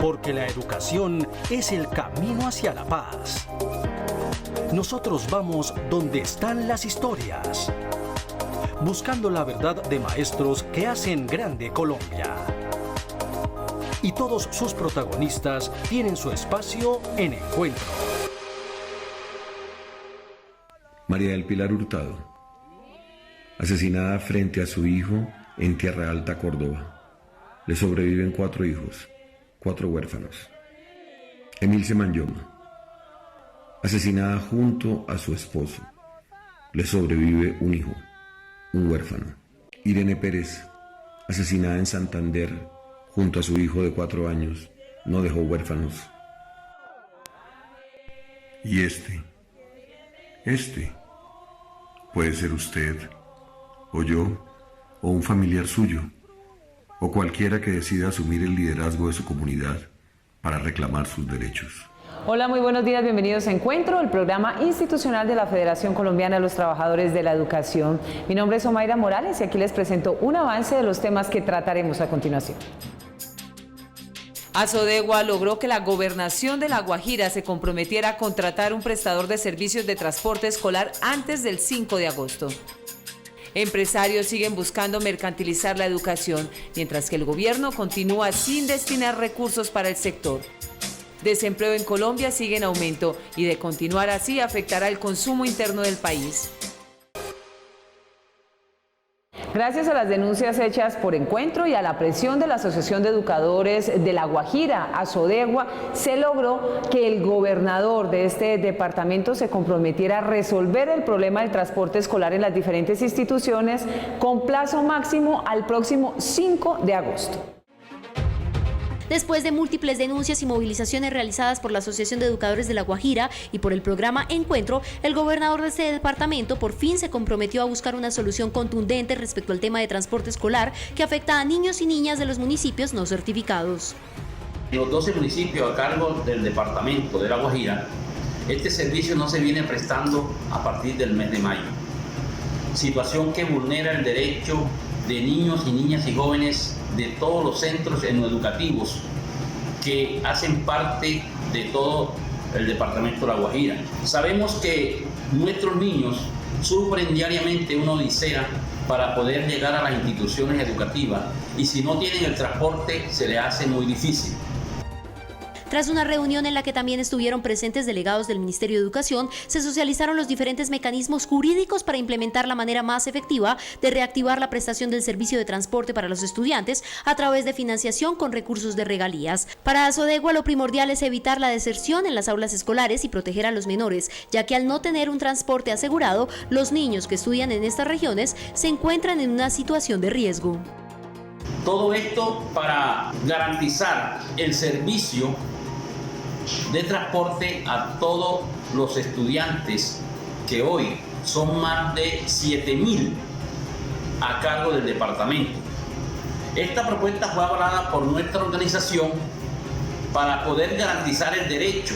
porque la educación es el camino hacia la paz. Nosotros vamos donde están las historias, buscando la verdad de maestros que hacen grande Colombia. Y todos sus protagonistas tienen su espacio en Encuentro. María del Pilar Hurtado, asesinada frente a su hijo en Tierra Alta, Córdoba. Le sobreviven 4 hijos, 4 huérfanos. Emilce Manyoma, asesinada junto a su esposo. Le sobrevive un hijo, un huérfano. Irene Pérez, asesinada en Santander junto a su hijo de 4 años. No dejó huérfanos. Y este puede ser usted, o yo, o un familiar suyo, o cualquiera que decida asumir el liderazgo de su comunidad para reclamar sus derechos. Hola, muy buenos días, bienvenidos a Encuentro, el programa institucional de la Federación Colombiana de los Trabajadores de la Educación. Mi nombre es Omaira Morales y aquí les presento un avance de los temas que trataremos a continuación. Azodegua logró que la gobernación de La Guajira se comprometiera a contratar un prestador de servicios de transporte escolar antes del 5 de agosto. Empresarios siguen buscando mercantilizar la educación, mientras que el gobierno continúa sin destinar recursos para el sector. Desempleo en Colombia sigue en aumento y de continuar así afectará el consumo interno del país. Gracias a las denuncias hechas por Encuentro y a la presión de la Asociación de Educadores de La Guajira, Azodegua, se logró que el gobernador de este departamento se comprometiera a resolver el problema del transporte escolar en las diferentes instituciones con plazo máximo al próximo 5 de agosto. Después de múltiples denuncias y movilizaciones realizadas por la Asociación de Educadores de La Guajira y por el programa Encuentro, el gobernador de este departamento por fin se comprometió a buscar una solución contundente respecto al tema de transporte escolar que afecta a niños y niñas de los municipios no certificados. En los 12 municipios a cargo del departamento de La Guajira, este servicio no se viene prestando a partir del mes de mayo. Situación que vulnera el derecho de niños y niñas y jóvenes de todos los centros educativos que hacen parte de todo el departamento de La Guajira. Sabemos que nuestros niños sufren diariamente una odisea para poder llegar a las instituciones educativas y si no tienen el transporte se les hace muy difícil. Tras una reunión en la que también estuvieron presentes delegados del Ministerio de Educación, se socializaron los diferentes mecanismos jurídicos para implementar la manera más efectiva de reactivar la prestación del servicio de transporte para los estudiantes a través de financiación con recursos de regalías. Para Azodegua, lo primordial es evitar la deserción en las aulas escolares y proteger a los menores, ya que al no tener un transporte asegurado, los niños que estudian en estas regiones se encuentran en una situación de riesgo. Todo esto para garantizar el servicio de transporte a todos los estudiantes que hoy son más de 7.000 a cargo del departamento. Esta propuesta fue avalada por nuestra organización para poder garantizar el derecho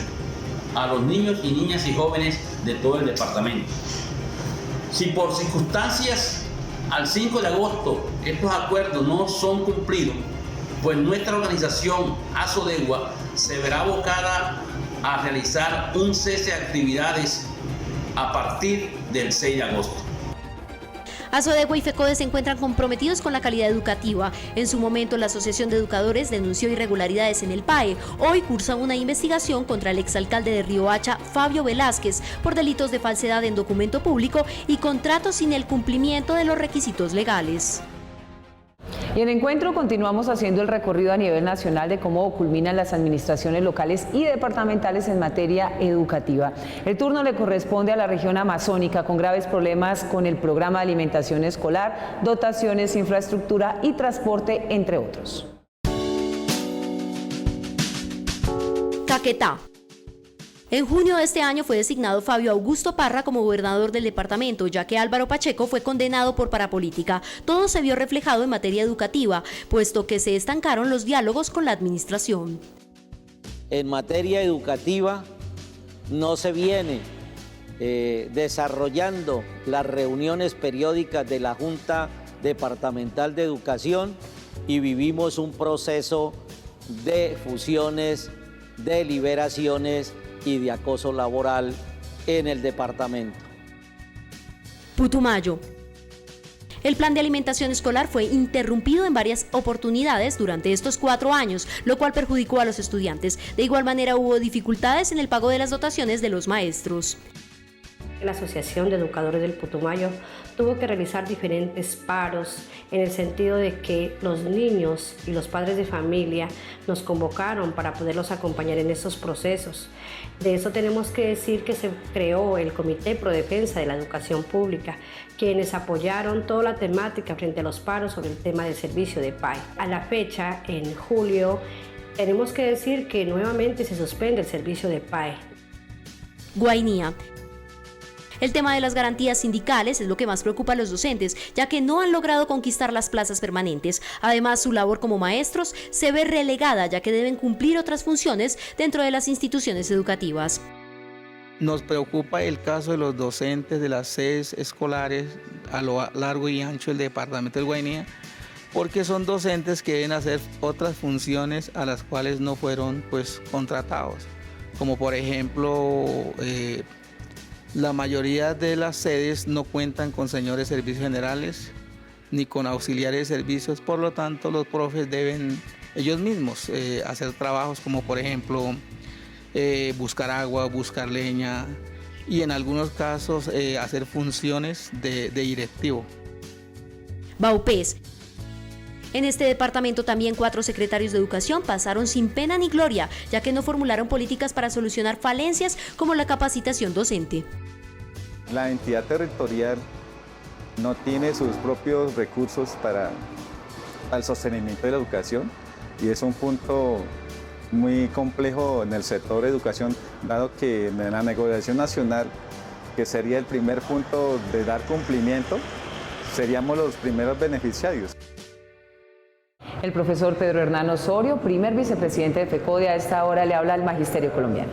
a los niños y niñas y jóvenes de todo el departamento. Si por circunstancias al 5 de agosto estos acuerdos no son cumplidos, pues nuestra organización Azodegua se verá abocada a realizar un cese de actividades a partir del 6 de agosto. Azodegua y FECODE se encuentran comprometidos con la calidad educativa. En su momento, la Asociación de Educadores denunció irregularidades en el PAE. Hoy cursa una investigación contra el exalcalde de Riohacha, Fabio Velázquez, por delitos de falsedad en documento público y contratos sin el cumplimiento de los requisitos legales. Y en Encuentro continuamos haciendo el recorrido a nivel nacional de cómo culminan las administraciones locales y departamentales en materia educativa. El turno le corresponde a la región amazónica con graves problemas con el programa de alimentación escolar, dotaciones, infraestructura y transporte, entre otros. Caquetá. En junio de este año fue designado Fabio Augusto Parra como gobernador del departamento, ya que Álvaro Pacheco fue condenado por parapolítica. Todo se vio reflejado en materia educativa, puesto que se estancaron los diálogos con la administración. En materia educativa no se viene desarrollando las reuniones periódicas de la Junta Departamental de Educación y vivimos un proceso de fusiones, de liberaciones y de acoso laboral en el departamento. Putumayo. El plan de alimentación escolar fue interrumpido en varias oportunidades durante estos 4 años, lo cual perjudicó a los estudiantes. De igual manera hubo dificultades en el pago de las dotaciones de los maestros. La Asociación de Educadores del Putumayo tuvo que realizar diferentes paros en el sentido de que los niños y los padres de familia nos convocaron para poderlos acompañar en estos procesos. De eso tenemos que decir que se creó el Comité Pro Defensa de la Educación Pública, quienes apoyaron toda la temática frente a los paros sobre el tema del servicio de PAE. A la fecha, en julio, tenemos que decir que nuevamente se suspende el servicio de PAE. Guainía. El tema de las garantías sindicales es lo que más preocupa a los docentes, ya que no han logrado conquistar las plazas permanentes. Además, su labor como maestros se ve relegada, ya que deben cumplir otras funciones dentro de las instituciones educativas. Nos preocupa el caso de los docentes de las sedes escolares a lo largo y ancho del departamento del Guainía, porque son docentes que deben hacer otras funciones a las cuales no fueron contratados, como por ejemplo la mayoría de las sedes no cuentan con señores servicios generales ni con auxiliares de servicios, por lo tanto los profes deben ellos mismos hacer trabajos como por ejemplo buscar agua, buscar leña y en algunos casos hacer funciones de directivo. Vaupés. En este departamento también 4 secretarios de educación pasaron sin pena ni gloria, ya que no formularon políticas para solucionar falencias como la capacitación docente. La entidad territorial no tiene sus propios recursos para el sostenimiento de la educación y es un punto muy complejo en el sector de educación, dado que en la negociación nacional, que sería el primer punto de dar cumplimiento, seríamos los primeros beneficiarios. El profesor Pedro Hernán Osorio, primer vicepresidente de FECODE, a esta hora le habla al Magisterio Colombiano.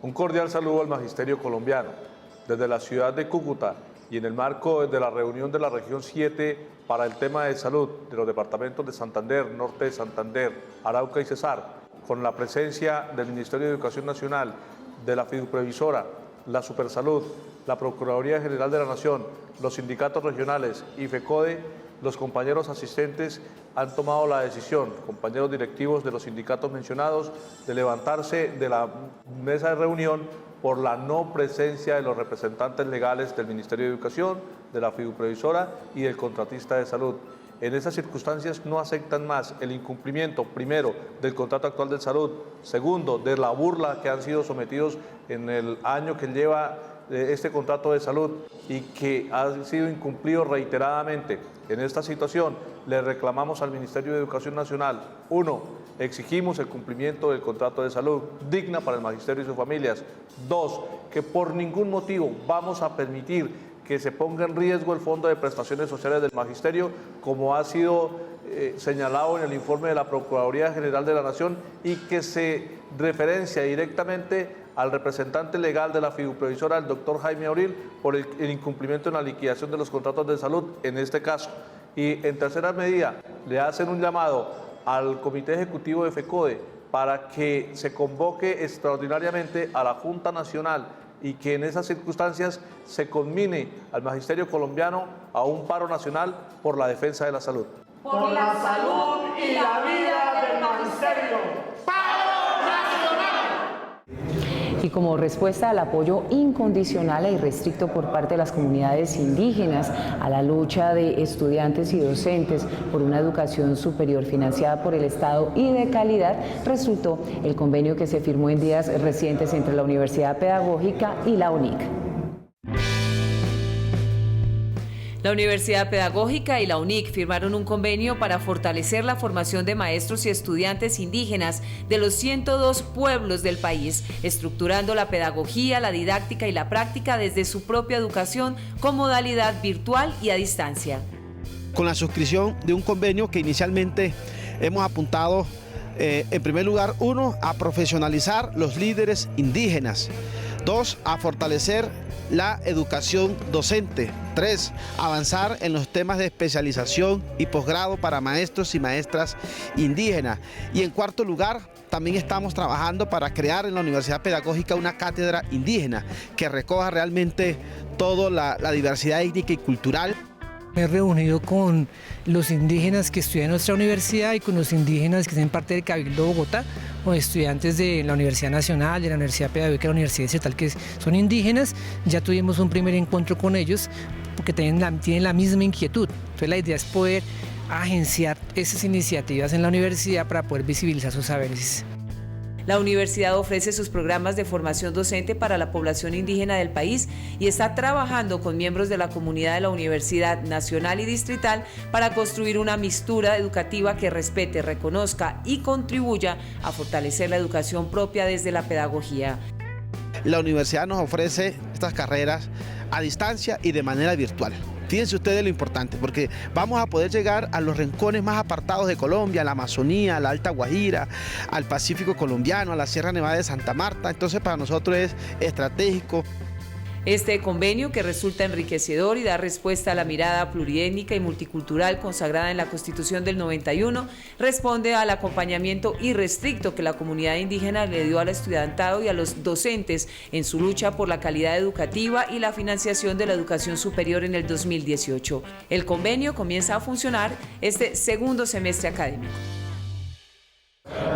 Un cordial saludo al Magisterio Colombiano. Desde la ciudad de Cúcuta y en el marco de la reunión de la región 7 para el tema de salud de los departamentos de Santander, Norte de Santander, Arauca y Cesar, con la presencia del Ministerio de Educación Nacional, de la Fiduprevisora, la Supersalud, la Procuraduría General de la Nación, los sindicatos regionales y FECODE, los compañeros asistentes han tomado la decisión, compañeros directivos de los sindicatos mencionados, de levantarse de la mesa de reunión por la no presencia de los representantes legales del Ministerio de Educación, de la Fiduprevisora y del contratista de salud. En esas circunstancias no aceptan más el incumplimiento, primero, del contrato actual de salud, segundo, de la burla que han sido sometidos en el año que lleva este contrato de salud y que ha sido incumplido reiteradamente. En esta situación le reclamamos al Ministerio de Educación Nacional, 1, exigimos el cumplimiento del contrato de salud digna para el magisterio y sus familias. 2, que por ningún motivo vamos a permitir que se ponga en riesgo el Fondo de Prestaciones Sociales del Magisterio, como ha sido señalado en el informe de la Procuraduría General de la Nación y que se referencia directamente al representante legal de la Fiduprevisora, el doctor Jaime Abril, por el incumplimiento en la liquidación de los contratos de salud en este caso. Y en tercera medida, le hacen un llamado al Comité Ejecutivo de FECODE para que se convoque extraordinariamente a la Junta Nacional y que en esas circunstancias se conmine al Magisterio Colombiano a un paro nacional por la defensa de la salud. Por la salud y la vida del magisterio. ¡Paro nacional! Y como respuesta al apoyo incondicional e irrestricto por parte de las comunidades indígenas a la lucha de estudiantes y docentes por una educación superior financiada por el Estado y de calidad, resultó el convenio que se firmó en días recientes entre la Universidad Pedagógica y la UNIC. La Universidad Pedagógica y la UNIC firmaron un convenio para fortalecer la formación de maestros y estudiantes indígenas de los 102 pueblos del país, estructurando la pedagogía, la didáctica y la práctica desde su propia educación con modalidad virtual y a distancia. Con la suscripción de un convenio que inicialmente hemos apuntado, en primer lugar, 1, a profesionalizar los líderes indígenas. 2, a fortalecer la educación docente. 3, avanzar en los temas de especialización y posgrado para maestros y maestras indígenas. Y en cuarto lugar, también estamos trabajando para crear en la Universidad Pedagógica una cátedra indígena que recoja realmente toda la diversidad étnica y cultural. Me he reunido con los indígenas que estudian en nuestra universidad y con los indígenas que hacen parte del Cabildo de Bogotá, o estudiantes de la Universidad Nacional, de la Universidad Pedagógica, de la Universidad Estatal, que son indígenas. Ya tuvimos un primer encuentro con ellos porque tienen la misma inquietud. Entonces la idea es poder agenciar esas iniciativas en la universidad para poder visibilizar sus saberes. La universidad ofrece sus programas de formación docente para la población indígena del país y está trabajando con miembros de la comunidad de la Universidad Nacional y Distrital para construir una mistura educativa que respete, reconozca y contribuya a fortalecer la educación propia desde la pedagogía. La universidad nos ofrece estas carreras a distancia y de manera virtual. Fíjense ustedes lo importante, porque vamos a poder llegar a los rincones más apartados de Colombia, a la Amazonía, a la Alta Guajira, al Pacífico colombiano, a la Sierra Nevada de Santa Marta. Entonces para nosotros es estratégico. Este convenio, que resulta enriquecedor y da respuesta a la mirada pluriétnica y multicultural consagrada en la Constitución del 91, responde al acompañamiento irrestricto que la comunidad indígena le dio al estudiantado y a los docentes en su lucha por la calidad educativa y la financiación de la educación superior en el 2018. El convenio comienza a funcionar este segundo semestre académico.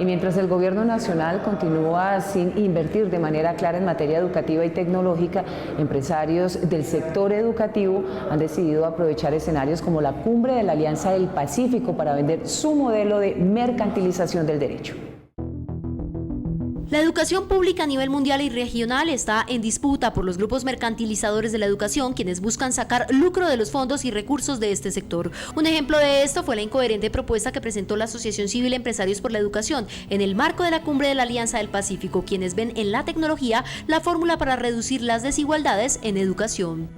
Y mientras el gobierno nacional continúa sin invertir de manera clara en materia educativa y tecnológica, empresarios del sector educativo han decidido aprovechar escenarios como la cumbre de la Alianza del Pacífico para vender su modelo de mercantilización del derecho. La educación pública a nivel mundial y regional está en disputa por los grupos mercantilizadores de la educación, quienes buscan sacar lucro de los fondos y recursos de este sector. Un ejemplo de esto fue la incoherente propuesta que presentó la Asociación Civil Empresarios por la Educación en el marco de la cumbre de la Alianza del Pacífico, quienes ven en la tecnología la fórmula para reducir las desigualdades en educación.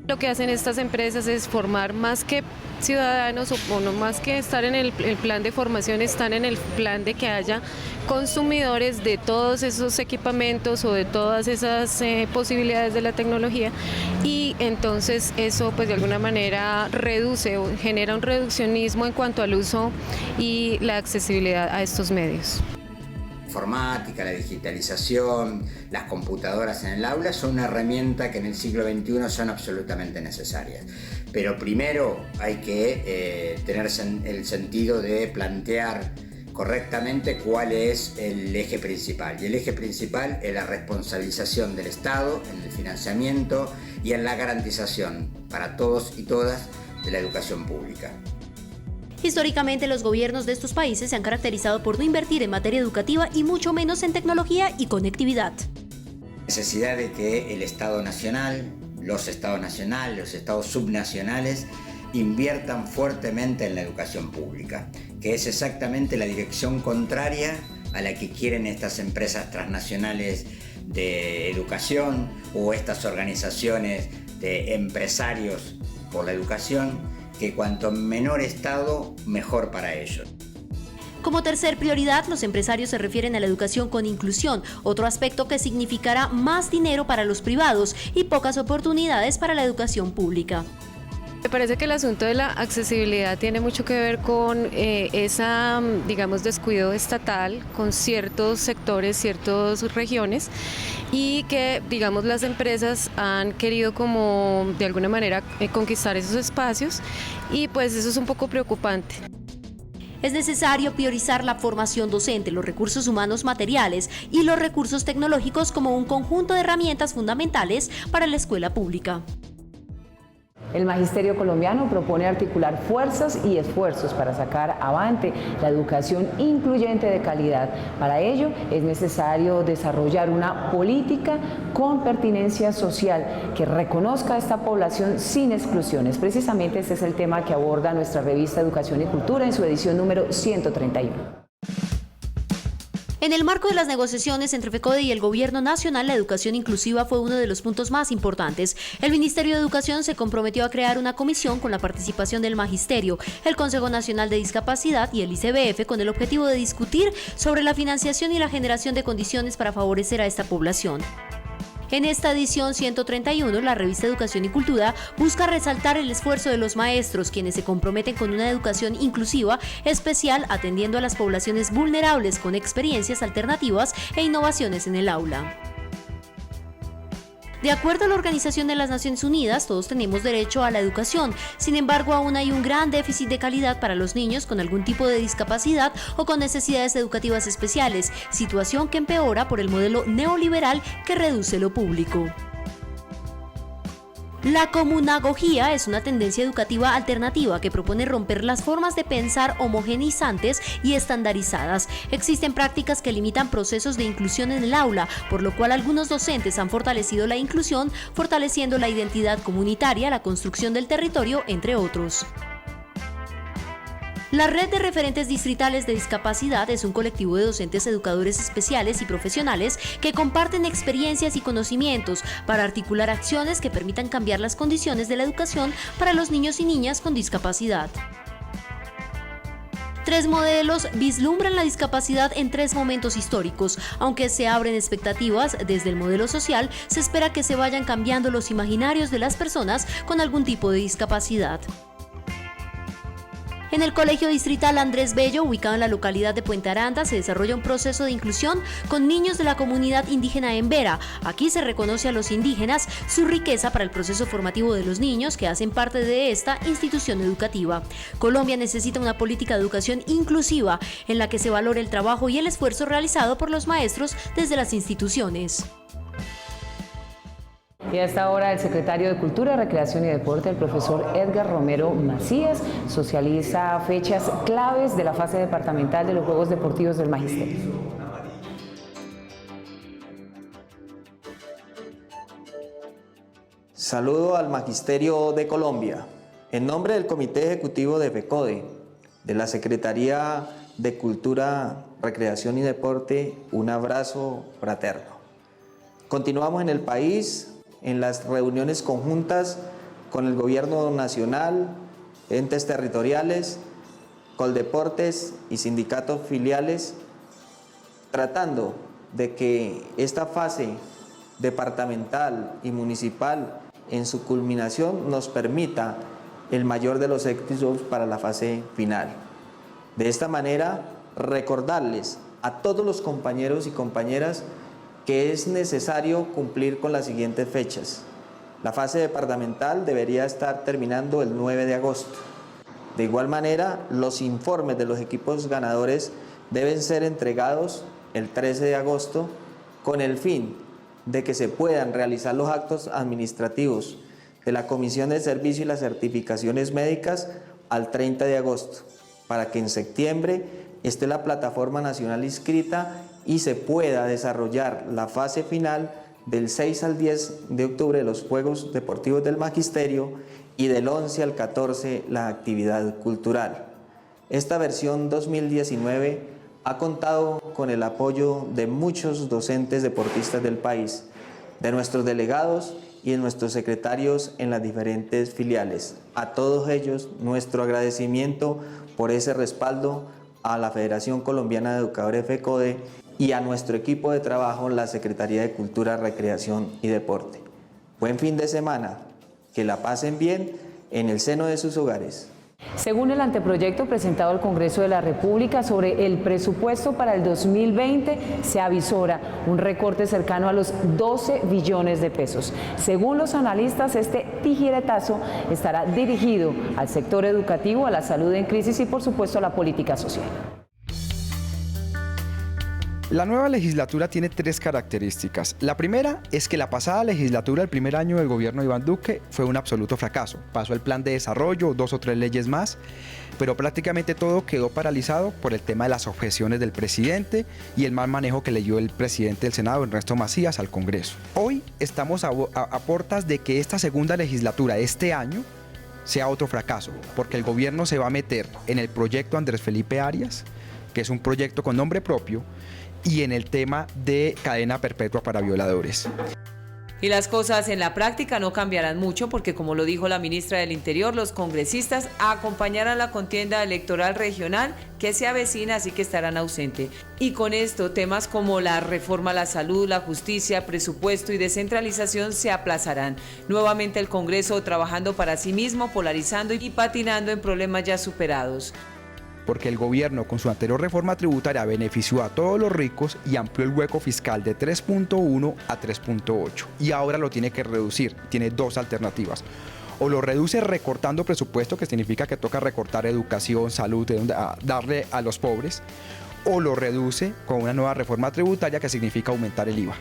Lo que hacen estas empresas es formar más que ciudadanos, o no más que estar en el plan de formación, están en el plan de que haya consumidores de todos esos equipamientos o de todas esas posibilidades de la tecnología, y entonces eso pues de alguna manera reduce o genera un reduccionismo en cuanto al uso y la accesibilidad a estos medios. La informática, la digitalización, las computadoras en el aula son una herramienta que en el siglo XXI son absolutamente necesarias. Pero primero hay que tener el sentido de plantear correctamente cuál es el eje principal. Y el eje principal es la responsabilización del Estado en el financiamiento y en la garantización para todos y todas de la educación pública. Históricamente, los gobiernos de estos países se han caracterizado por no invertir en materia educativa y mucho menos en tecnología y conectividad. Necesidad de que el Estado nacional, los estados subnacionales inviertan fuertemente en la educación pública, que es exactamente la dirección contraria a la que quieren estas empresas transnacionales de educación o estas organizaciones de empresarios por la educación, que cuanto menor Estado, mejor para ellos. Como tercer prioridad, los empresarios se refieren a la educación con inclusión, otro aspecto que significará más dinero para los privados y pocas oportunidades para la educación pública. Me parece que el asunto de la accesibilidad tiene mucho que ver con esa, digamos, descuido estatal con ciertos sectores, ciertas regiones, y que, digamos, las empresas han querido como de alguna manera conquistar esos espacios, y pues eso es un poco preocupante. Es necesario priorizar la formación docente, los recursos humanos materiales y los recursos tecnológicos como un conjunto de herramientas fundamentales para la escuela pública. El Magisterio colombiano propone articular fuerzas y esfuerzos para sacar avante la educación incluyente de calidad. Para ello es necesario desarrollar una política con pertinencia social que reconozca a esta población sin exclusiones. Precisamente este es el tema que aborda nuestra revista Educación y Cultura en su edición número 131. En el marco de las negociaciones entre FECODE y el Gobierno Nacional, la educación inclusiva fue uno de los puntos más importantes. El Ministerio de Educación se comprometió a crear una comisión con la participación del Magisterio, el Consejo Nacional de Discapacidad y el ICBF con el objetivo de discutir sobre la financiación y la generación de condiciones para favorecer a esta población. En esta edición 131, la revista Educación y Cultura busca resaltar el esfuerzo de los maestros, quienes se comprometen con una educación inclusiva, especial atendiendo a las poblaciones vulnerables con experiencias alternativas e innovaciones en el aula. De acuerdo a la Organización de las Naciones Unidas, todos tenemos derecho a la educación. Sin embargo, aún hay un gran déficit de calidad para los niños con algún tipo de discapacidad o con necesidades educativas especiales, situación que empeora por el modelo neoliberal que reduce lo público. La comunagogía es una tendencia educativa alternativa que propone romper las formas de pensar homogeneizantes y estandarizadas. Existen prácticas que limitan procesos de inclusión en el aula, por lo cual algunos docentes han fortalecido la inclusión, fortaleciendo la identidad comunitaria, la construcción del territorio, entre otros. La Red de Referentes Distritales de Discapacidad es un colectivo de docentes educadores especiales y profesionales que comparten experiencias y conocimientos para articular acciones que permitan cambiar las condiciones de la educación para los niños y niñas con discapacidad. 3 modelos vislumbran la discapacidad en 3 momentos históricos. Aunque se abren expectativas desde el modelo social, se espera que se vayan cambiando los imaginarios de las personas con algún tipo de discapacidad. En el Colegio Distrital Andrés Bello, ubicado en la localidad de Puente Aranda, se desarrolla un proceso de inclusión con niños de la comunidad indígena Embera. Aquí se reconoce a los indígenas su riqueza para el proceso formativo de los niños que hacen parte de esta institución educativa. Colombia necesita una política de educación inclusiva en la que se valore el trabajo y el esfuerzo realizado por los maestros desde las instituciones. Y a esta hora el secretario de Cultura, Recreación y Deporte, el profesor Edgar Romero Macías, socializa fechas claves de la fase departamental de los Juegos Deportivos del Magisterio. Saludo al Magisterio de Colombia. En nombre del Comité Ejecutivo de FECODE, de la Secretaría de Cultura, Recreación y Deporte, un abrazo fraterno. Continuamos en el país en las reuniones conjuntas con el Gobierno Nacional, entes territoriales, Coldeportes y sindicatos filiales, tratando de que esta fase departamental y municipal en su culminación nos permita el mayor de los éxitos para la fase final. De esta manera, recordarles a todos los compañeros y compañeras que es necesario cumplir con las siguientes fechas. La fase departamental debería estar terminando el 9 de agosto. De igual manera, los informes de los equipos ganadores deben ser entregados el 13 de agosto con el fin de que se puedan realizar los actos administrativos de la Comisión de Servicio y las certificaciones médicas al 30 de agosto, para que en septiembre esté la plataforma nacional inscrita y se pueda desarrollar la fase final del 6 al 10 de octubre de los Juegos Deportivos del Magisterio y del 11 al 14 la actividad cultural. Esta versión 2019 ha contado con el apoyo de muchos docentes deportistas del país, de nuestros delegados y de nuestros secretarios en las diferentes filiales. A todos ellos, nuestro agradecimiento por ese respaldo a la Federación Colombiana de Educadores FECODE y a nuestro equipo de trabajo, la Secretaría de Cultura, Recreación y Deporte. Buen fin de semana, que la pasen bien en el seno de sus hogares. Según el anteproyecto presentado al Congreso de la República sobre el presupuesto para el 2020, se avisora un recorte cercano a los 12 billones de pesos. Según los analistas, este tijeretazo estará dirigido al sector educativo, a la salud en crisis y, por supuesto, a la política social. La nueva legislatura tiene 3 características. La primera es que la pasada legislatura, el primer año del gobierno de Iván Duque, fue un absoluto fracaso. Pasó el plan de desarrollo, 2 o 3 leyes más, pero prácticamente todo quedó paralizado por el tema de las objeciones del presidente y el mal manejo que le dio el presidente del Senado, Ernesto Macías, al Congreso. Hoy estamos a puertas de que esta segunda legislatura, este año, sea otro fracaso, porque el gobierno se va a meter en el proyecto Andrés Felipe Arias, que es un proyecto con nombre propio, y en el tema de cadena perpetua para violadores. Y las cosas en la práctica no cambiarán mucho porque, como lo dijo la ministra del Interior, los congresistas acompañarán la contienda electoral regional que se avecina, así que estarán ausentes. Y con esto, temas como la reforma a la salud, la justicia, presupuesto y descentralización se aplazarán. Nuevamente el Congreso trabajando para sí mismo, polarizando y patinando en problemas ya superados. Porque el gobierno con su anterior reforma tributaria benefició a todos los ricos y amplió el hueco fiscal de 3.1 a 3.8 y ahora lo tiene que reducir. Tiene dos alternativas: o lo reduce recortando presupuesto, que significa que toca recortar educación, salud, darle a los pobres, o lo reduce con una nueva reforma tributaria que significa aumentar el IVA.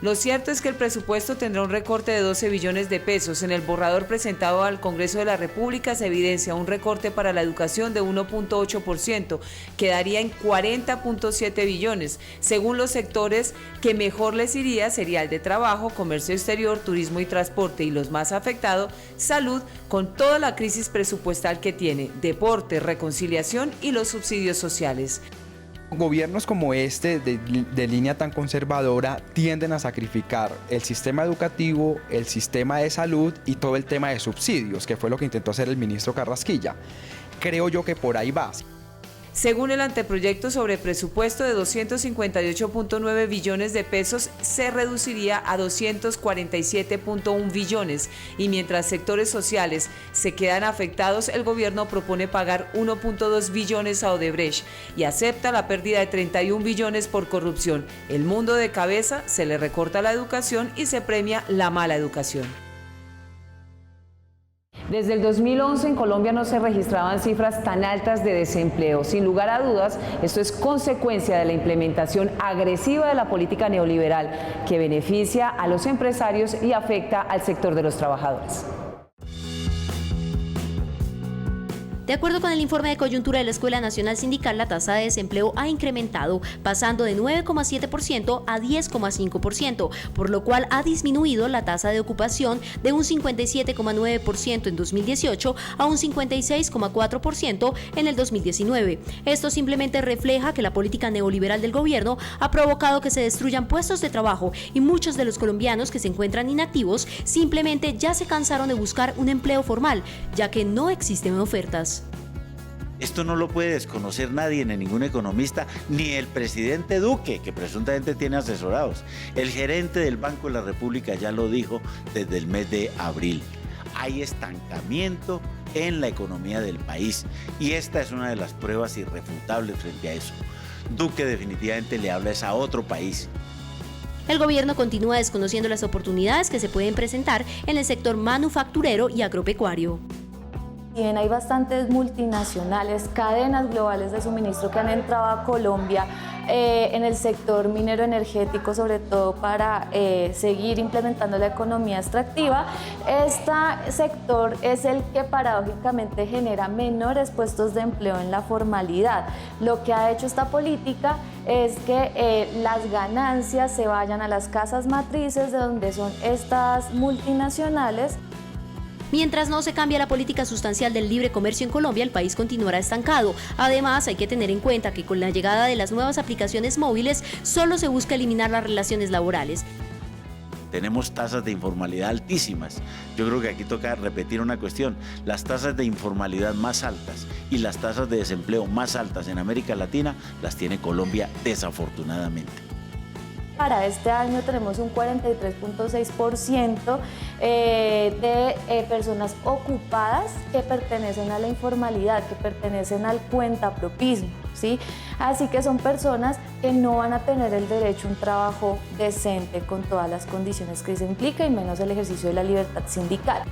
Lo cierto es que el presupuesto tendrá un recorte de 12 billones de pesos. En el borrador presentado al Congreso de la República se evidencia un recorte para la educación de 1.8%, quedaría en 40.7 billones. Según los sectores que mejor les iría sería el de trabajo, comercio exterior, turismo y transporte, y los más afectados, salud, con toda la crisis presupuestal que tiene, deporte, reconciliación y los subsidios sociales. Gobiernos como este, de línea tan conservadora, tienden a sacrificar el sistema educativo, el sistema de salud y todo el tema de subsidios, que fue lo que intentó hacer el ministro Carrasquilla. Creo yo que por ahí va. Según el anteproyecto sobre presupuesto de 258.9 billones de pesos, se reduciría a 247.1 billones y mientras sectores sociales se quedan afectados, el gobierno propone pagar 1.2 billones a Odebrecht y acepta la pérdida de 31 billones por corrupción. El mundo de cabeza, se le recorta la educación y se premia la mala educación. Desde el 2011 en Colombia no se registraban cifras tan altas de desempleo. Sin lugar a dudas, esto es consecuencia de la implementación agresiva de la política neoliberal que beneficia a los empresarios y afecta al sector de los trabajadores. De acuerdo con el informe de coyuntura de la Escuela Nacional Sindical, la tasa de desempleo ha incrementado, pasando de 9,7% a 10,5%, por lo cual ha disminuido la tasa de ocupación de un 57,9% en 2018 a un 56,4% en el 2019. Esto simplemente refleja que la política neoliberal del gobierno ha provocado que se destruyan puestos de trabajo y muchos de los colombianos que se encuentran inactivos simplemente ya se cansaron de buscar un empleo formal, ya que no existen ofertas. Esto no lo puede desconocer nadie, ni ningún economista, ni el presidente Duque, que presuntamente tiene asesorados. El gerente del Banco de la República ya lo dijo desde el mes de abril. Hay estancamiento en la economía del país y esta es una de las pruebas irrefutables frente a eso. Duque definitivamente le habla a otro país. El gobierno continúa desconociendo las oportunidades que se pueden presentar en el sector manufacturero y agropecuario. Bien, hay bastantes multinacionales, cadenas globales de suministro que han entrado a Colombia en el sector minero energético, sobre todo para seguir implementando la economía extractiva. Este sector es el que paradójicamente genera menores puestos de empleo en la formalidad. Lo que ha hecho esta política es que las ganancias se vayan a las casas matrices de donde son estas multinacionales. Mientras no se cambie la política sustancial del libre comercio en Colombia, el país continuará estancado. Además, hay que tener en cuenta que con la llegada de las nuevas aplicaciones móviles, solo se busca eliminar las relaciones laborales. Tenemos tasas de informalidad altísimas. Yo creo que aquí toca repetir una cuestión. Las tasas de informalidad más altas y las tasas de desempleo más altas en América Latina las tiene Colombia, desafortunadamente. Para este año tenemos un 43.6% de personas ocupadas que pertenecen a la informalidad, que pertenecen al cuentapropismo, ¿sí? Así que son personas que no van a tener el derecho a un trabajo decente con todas las condiciones que se implica y menos el ejercicio de la libertad sindical.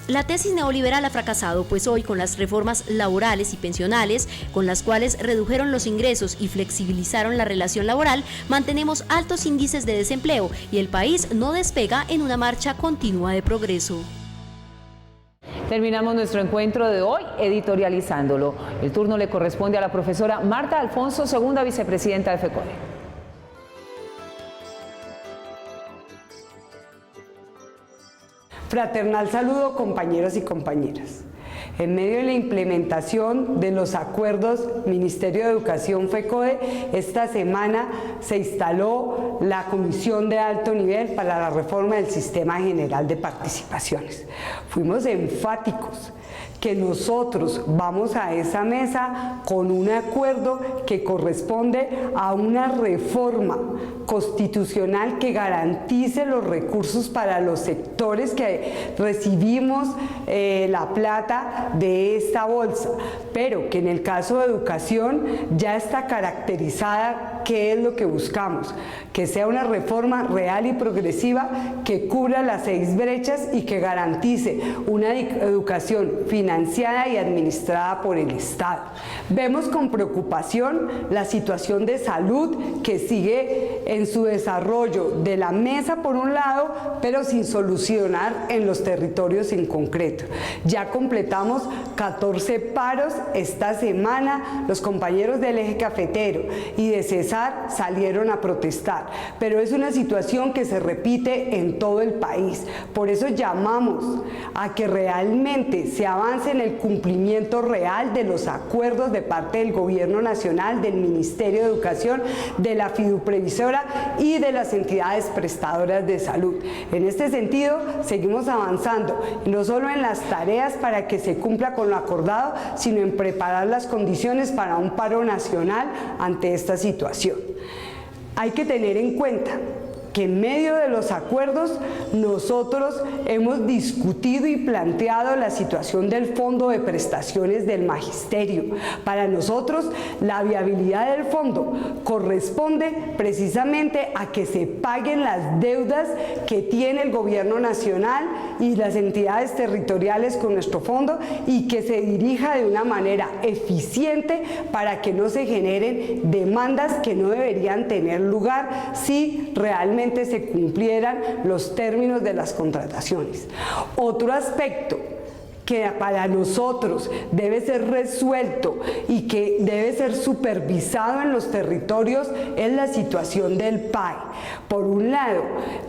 La tesis neoliberal ha fracasado, pues hoy con las reformas laborales y pensionales, con las cuales redujeron los ingresos y flexibilizaron la relación laboral, mantenemos altos índices de desempleo y el país no despega en una marcha continua de progreso. Terminamos nuestro encuentro de hoy editorializándolo. El turno le corresponde a la profesora Marta Alfonso, segunda vicepresidenta de FECODE. Fraternal saludo, compañeros y compañeras. En medio de la implementación de los acuerdos Ministerio de Educación FECODE, esta semana se instaló la Comisión de Alto Nivel para la Reforma del Sistema General de Participaciones. Fuimos enfáticos que nosotros vamos a esa mesa con un acuerdo que corresponde a una reforma constitucional que garantice los recursos para los sectores que recibimos la plata de esta bolsa, pero que en el caso de educación ya está caracterizada qué es lo que buscamos, que sea una reforma real y progresiva que cubra las 6 brechas y que garantice una educación financiada y administrada por el Estado. Vemos con preocupación la situación de salud que sigue en su desarrollo de la mesa por un lado, pero sin solucionar en los territorios en concreto. Ya completamos 14 paros esta semana, los compañeros del Eje Cafetero y de Cesar salieron a protestar, pero es una situación que se repite en todo el país. Por eso llamamos a que realmente se avance en el cumplimiento real de los acuerdos de parte del Gobierno Nacional, del Ministerio de Educación, de la fiduprevisora y de las entidades prestadoras de salud. En este sentido, seguimos avanzando, no solo en las tareas para que se cumpla con lo acordado, sino en preparar las condiciones para un paro nacional ante esta situación. Hay que tener en cuenta que en medio de los acuerdos nosotros hemos discutido y planteado la situación del Fondo de Prestaciones del Magisterio. Para nosotros la viabilidad del fondo corresponde precisamente a que se paguen las deudas que tiene el Gobierno Nacional y las entidades territoriales con nuestro fondo y que se dirija de una manera eficiente para que no se generen demandas que no deberían tener lugar si realmente se cumplieran los términos de las contrataciones. Otro aspecto que para nosotros debe ser resuelto y que debe ser supervisado en los territorios es la situación del PAE. Por un lado,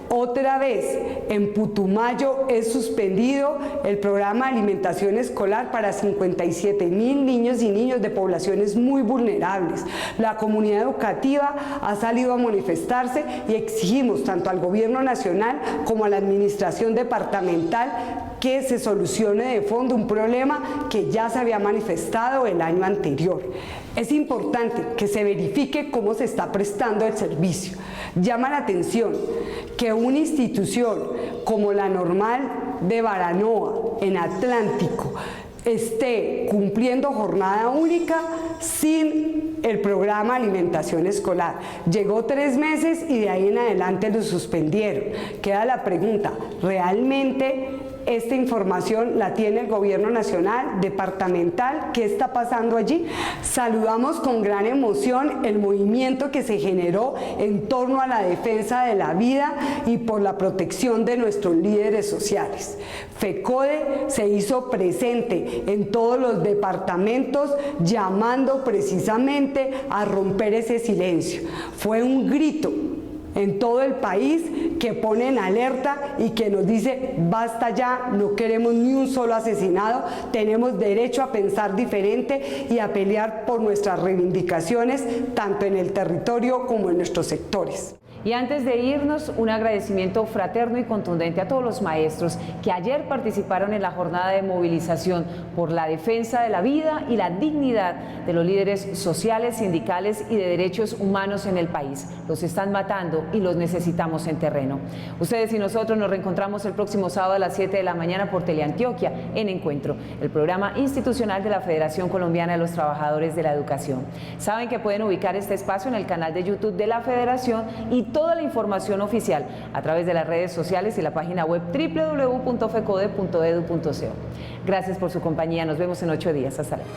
otra vez en Putumayo es suspendido el programa de alimentación escolar para 57,000 niños y niñas de poblaciones muy vulnerables. La comunidad educativa ha salido a manifestarse y exigimos tanto al Gobierno Nacional como a la Administración Departamental que se solucione de fondo un problema que ya se había manifestado el año anterior. Es importante que se verifique cómo se está prestando el servicio. Llama la atención que una institución como la Normal de Baranoa, en Atlántico, esté cumpliendo jornada única sin el programa alimentación escolar. Llegó 3 meses y de ahí en adelante lo suspendieron. Queda la pregunta, ¿realmente esta información la tiene el Gobierno Nacional, departamental? ¿Qué está pasando allí? Saludamos con gran emoción el movimiento que se generó en torno a la defensa de la vida y por la protección de nuestros líderes sociales. FECODE se hizo presente en todos los departamentos llamando precisamente a romper ese silencio. Fue un grito en todo el país que pone en alerta y que nos dice basta ya, no queremos ni un solo asesinado, tenemos derecho a pensar diferente y a pelear por nuestras reivindicaciones tanto en el territorio como en nuestros sectores. Y antes de irnos, un agradecimiento fraterno y contundente a todos los maestros que ayer participaron en la jornada de movilización por la defensa de la vida y la dignidad de los líderes sociales, sindicales y de derechos humanos en el país. Los están matando y los necesitamos en terreno. Ustedes y nosotros nos reencontramos el próximo sábado a las 7 de la mañana por Teleantioquia en Encuentro, el programa institucional de la Federación Colombiana de los Trabajadores de la Educación. Saben que pueden ubicar este espacio en el canal de YouTube de la Federación y toda la información oficial a través de las redes sociales y la página web www.fecode.edu.co. Gracias por su compañía. Nos vemos en 8 días. Hasta luego.